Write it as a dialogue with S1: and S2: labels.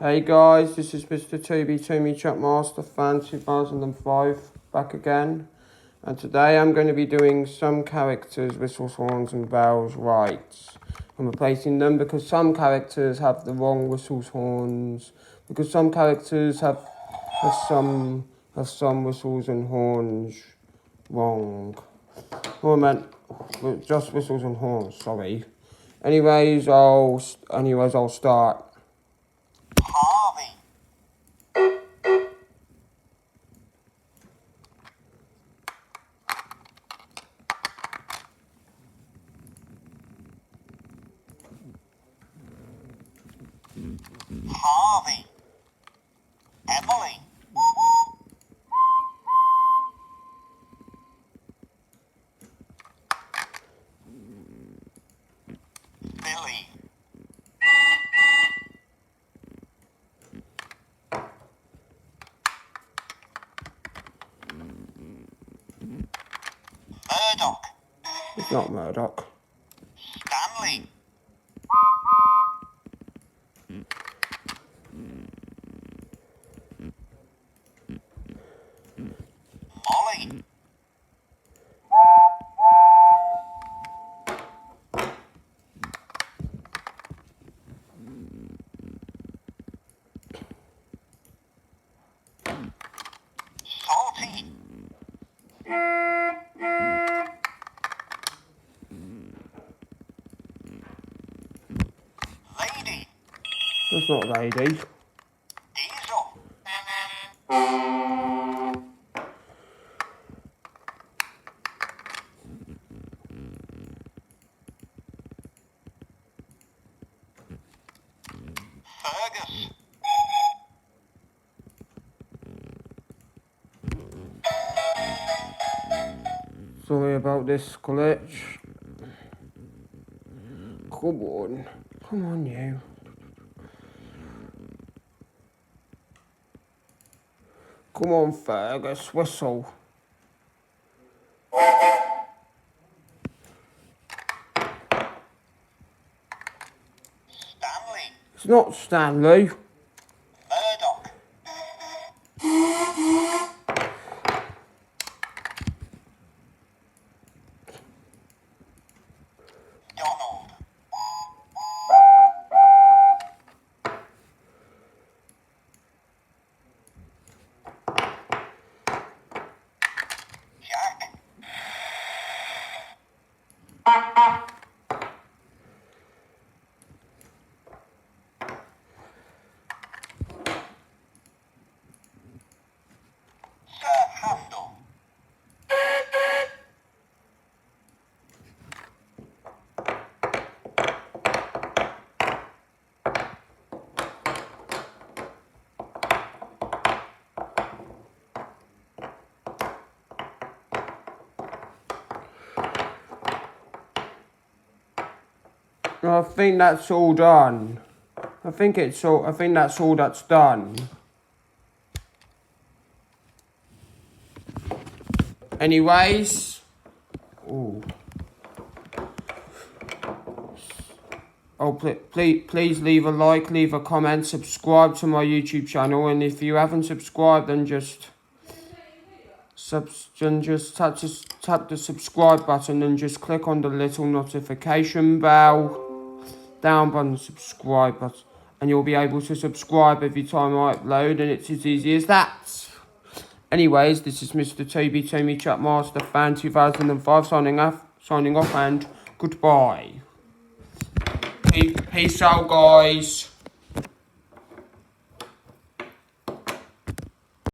S1: Hey guys, this is Mr. Toby Chat Master Fan 2005 back again, and today I'm going to be doing some characters' whistles, horns and bells right. I'm replacing them because some characters have the wrong whistles, horns, because some characters have some whistles and horns wrong. Oh, I meant just whistles and horns, sorry. Anyways, I'll start.
S2: Harvey. Harvey. Emily. Billy. Murdoch.
S1: It's not Murdoch.
S2: Stanley. Molly. Salty. Lady.
S1: That's not Lady.
S2: Diesel. Fergus.
S1: Sorry about this glitch. Come on you. Come on Fergus, whistle.
S2: Stanley.
S1: It's not Stanley.
S2: Murdoch. Donald. Jack. Sir Handel.
S1: I think that's all done. I think that's all that's done. Anyways. Ooh. Oh, please leave a like, leave a comment, subscribe to my YouTube channel, and if you haven't subscribed, then just tap the subscribe button and just click on the little notification bell down by the subscribe button, and you'll be able to subscribe every time I upload, and it's as easy as that. Anyways, this is Mr. Toby Chat Master Fan 2005 signing off, and goodbye. Peace out, guys.